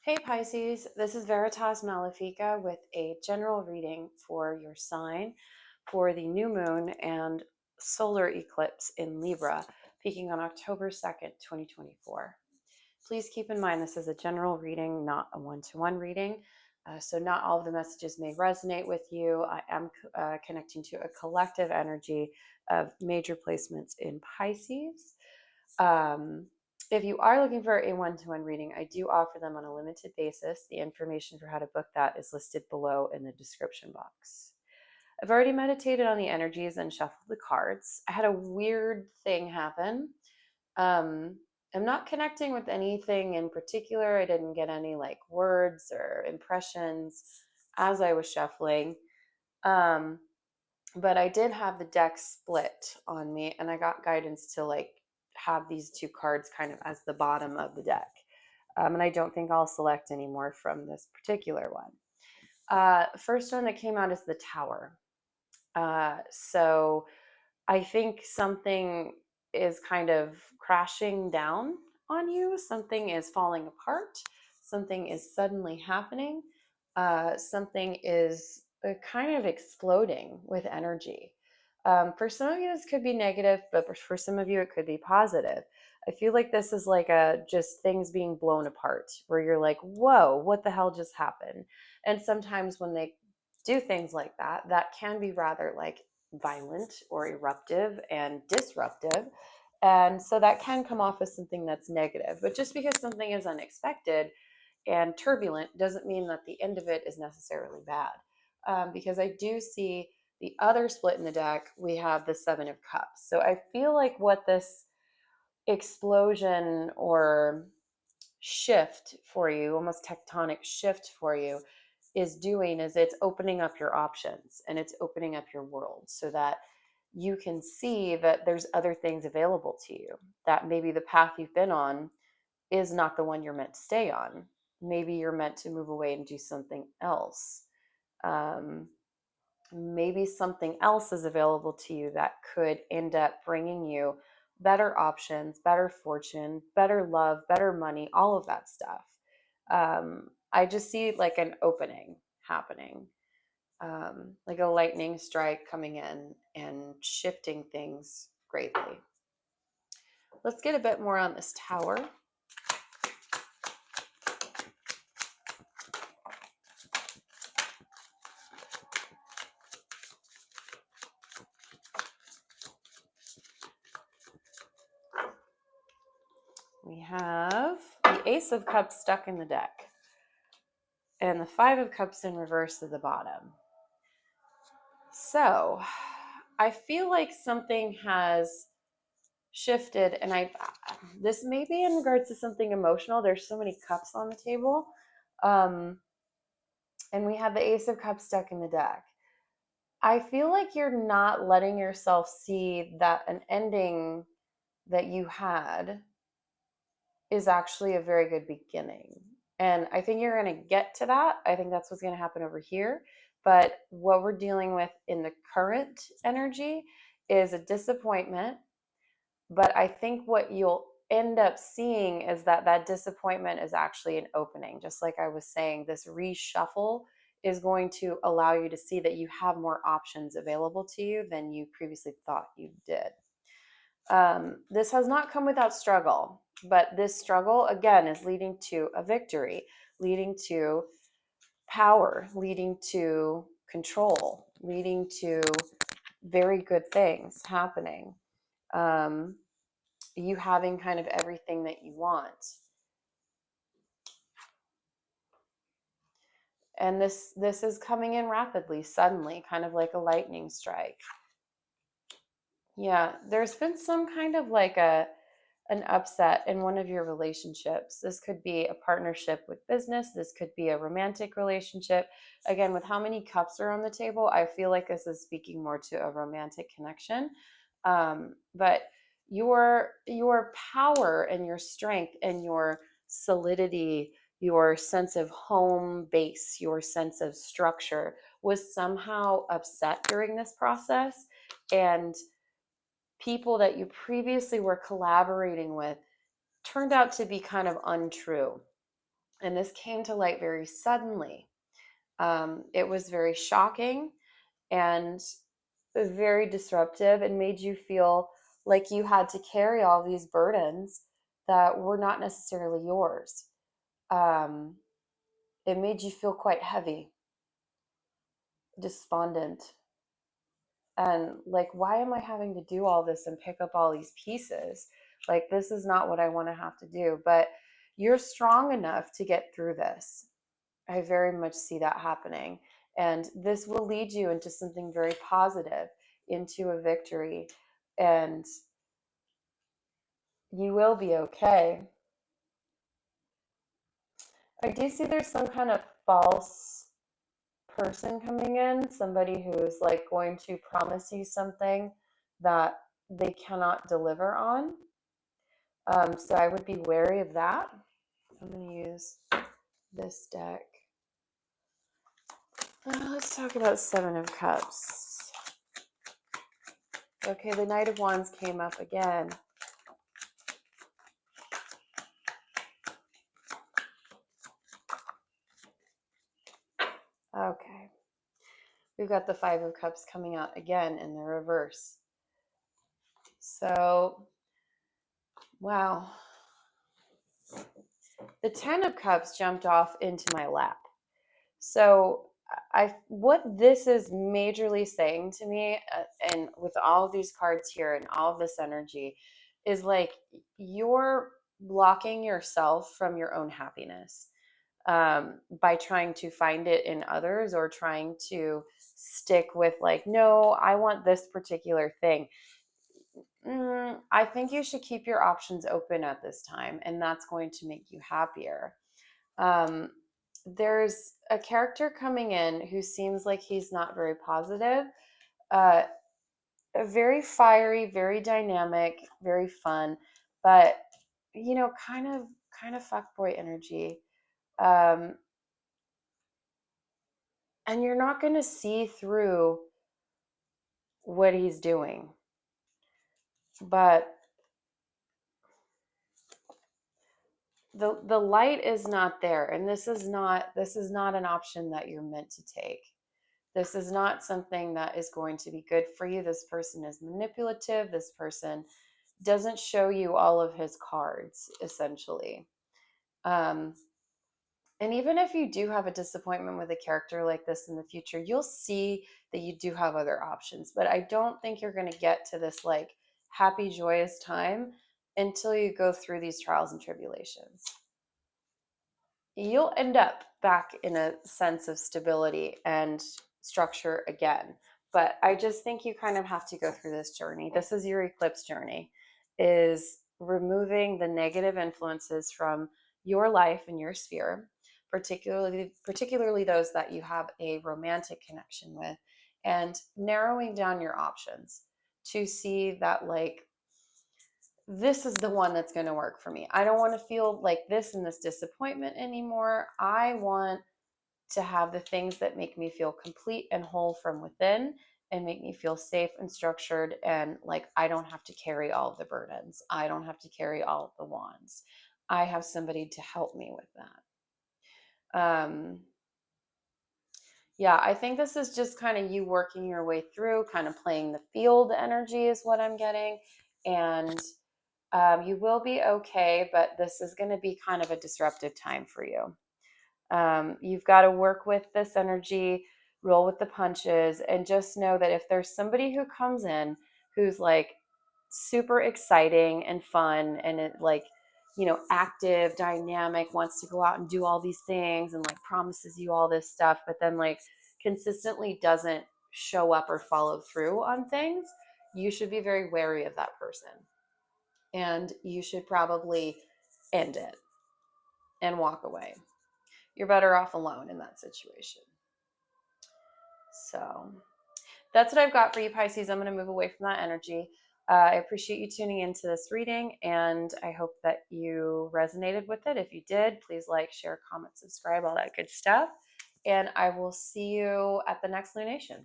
Hey Pisces, this is Veritas Malefica with a general reading for your sign for the new moon and solar eclipse in Libra, peaking on October 2nd, 2024. Please keep in mind this is a general reading, not a one-to-one reading. So not all of the messages may resonate with you. I am connecting to a collective energy of major placements in Pisces. If you are looking for a one-to-one reading, I do offer them on a limited basis. The information for how to book that is listed below in the description box. I've already meditated on the energies and shuffled the cards. I had a weird thing happen. I'm not connecting with anything in particular. I didn't get any like words or impressions as I was shuffling. But I did have the deck split on me, and I got guidance to like have these two cards kind of as the bottom of the deck. And I don't think I'll select anymore from this particular one. First one that came out is the Tower. So I think something is kind of crashing down on you. Something is falling apart. Something is suddenly happening. Something is kind of exploding with energy. For some of you, this could be negative, but for some of you, it could be positive. I feel like this is like just things being blown apart, where you're like, whoa, what the hell just happened? And sometimes when they do things like that, that can be rather like violent or eruptive and disruptive. And so that can come off as something that's negative. But just because something is unexpected and turbulent doesn't mean that the end of it is necessarily bad. Because I do see the other split in the deck, we have the Seven of Cups. So I feel like what this explosion or shift for you, almost tectonic shift for you, is doing is it's opening up your options and it's opening up your world so that you can see that there's other things available to you, that maybe the path you've been on is not the one you're meant to stay on. Maybe you're meant to move away and do something else. Um, Maybe something else is available to you that could end up bringing you better options, better fortune, better love, better money, all of that stuff. I just see like an opening happening, like a lightning strike coming in and shifting things greatly. Let's get a bit more on this Tower. We have the Ace of Cups stuck in the deck and the Five of Cups in reverse at the bottom. So I feel like something has shifted, and this may be in regards to something emotional. There's so many cups on the table. And we have the Ace of Cups stuck in the deck. I feel like you're not letting yourself see that an ending that you had is actually a very good beginning. And I think you're going to get to that. I think that's what's going to happen over here. But what we're dealing with in the current energy is a disappointment. But I think what you'll end up seeing is that that disappointment is actually an opening. Just like I was saying, this reshuffle is going to allow you to see that you have more options available to you than you previously thought you did. This has not come without struggle, but this struggle, again, is leading to a victory, leading to power, leading to control, leading to very good things happening. You having kind of everything that you want. And this is coming in rapidly, suddenly, kind of like a lightning strike. Yeah, there's been some kind of like an upset in one of your relationships. This could be a partnership with business. This could be a romantic relationship. Again, with how many cups are on the table, I feel like this is speaking more to a romantic connection. But your power and your strength and your solidity, your sense of home base, your sense of structure was somehow upset during this process. And people that you previously were collaborating with turned out to be kind of untrue. And this came to light very suddenly. It was very shocking and very disruptive and made you feel like you had to carry all these burdens that were not necessarily yours. Um, it made you feel quite heavy, despondent, and like, why am I having to do all this and pick up all these pieces? Like, this is not what I want to have to do. But you're strong enough to get through this. I very much see that happening. And this will lead you into something very positive, into a victory. And you will be okay. I do see there's some kind of false person coming in, somebody who's like going to promise you something that they cannot deliver on. So I would be wary of that. I'm going to use this deck. Let's talk about Seven of Cups. Okay, the Knight of Wands came up again. Okay. We've got the Five of Cups coming out again in the reverse. So, wow. The Ten of Cups jumped off into my lap. So, what this is majorly saying to me, and with all of these cards here and all of this energy, is like you're blocking yourself from your own happiness by trying to find it in others or trying to stick with, like, no, I want this particular thing. I think you should keep your options open at this time, and that's going to make you happier. Um, there's a character coming in who seems like he's not very positive, uh, very fiery, very dynamic, very fun, but kind of fuckboy energy. Um, and you're not going to see through what he's doing, but the light is not there, and this is not an option that you're meant to take. This is not something that is going to be good for you. This person is manipulative. This person doesn't show you all of his cards, essentially. um, and even if you do have a disappointment with a character like this in the future, you'll see that you do have other options. But I don't think you're going to get to this like happy, joyous time until you go through these trials and tribulations. You'll end up back in a sense of stability and structure again. But I just think you kind of have to go through this journey. This is your eclipse journey, is removing the negative influences from your life and your sphere, particularly those that you have a romantic connection with, and narrowing down your options to see that, like, this is the one that's going to work for me. I don't want to feel like this and this disappointment anymore. I want to have the things that make me feel complete and whole from within and make me feel safe and structured, and like I don't have to carry all of the burdens. I don't have to carry all of the wands. I have somebody to help me with that. Yeah, I think this is just kind of you working your way through, kind of playing the field energy is what I'm getting. And you will be okay, but this is going to be kind of a disruptive time for you. You've got to work with this energy, roll with the punches, and just know that if there's somebody who comes in who's like super exciting and fun and it, like, active, dynamic, wants to go out and do all these things and like promises you all this stuff, but then like consistently doesn't show up or follow through on things, you should be very wary of that person. And you should probably end it and walk away. You're better off alone in that situation. So that's what I've got for you, Pisces. I'm going to move away from that energy. I appreciate you tuning into this reading, and I hope that you resonated with it. If you did, please like, share, comment, subscribe, all that good stuff. And I will see you at the next lunation.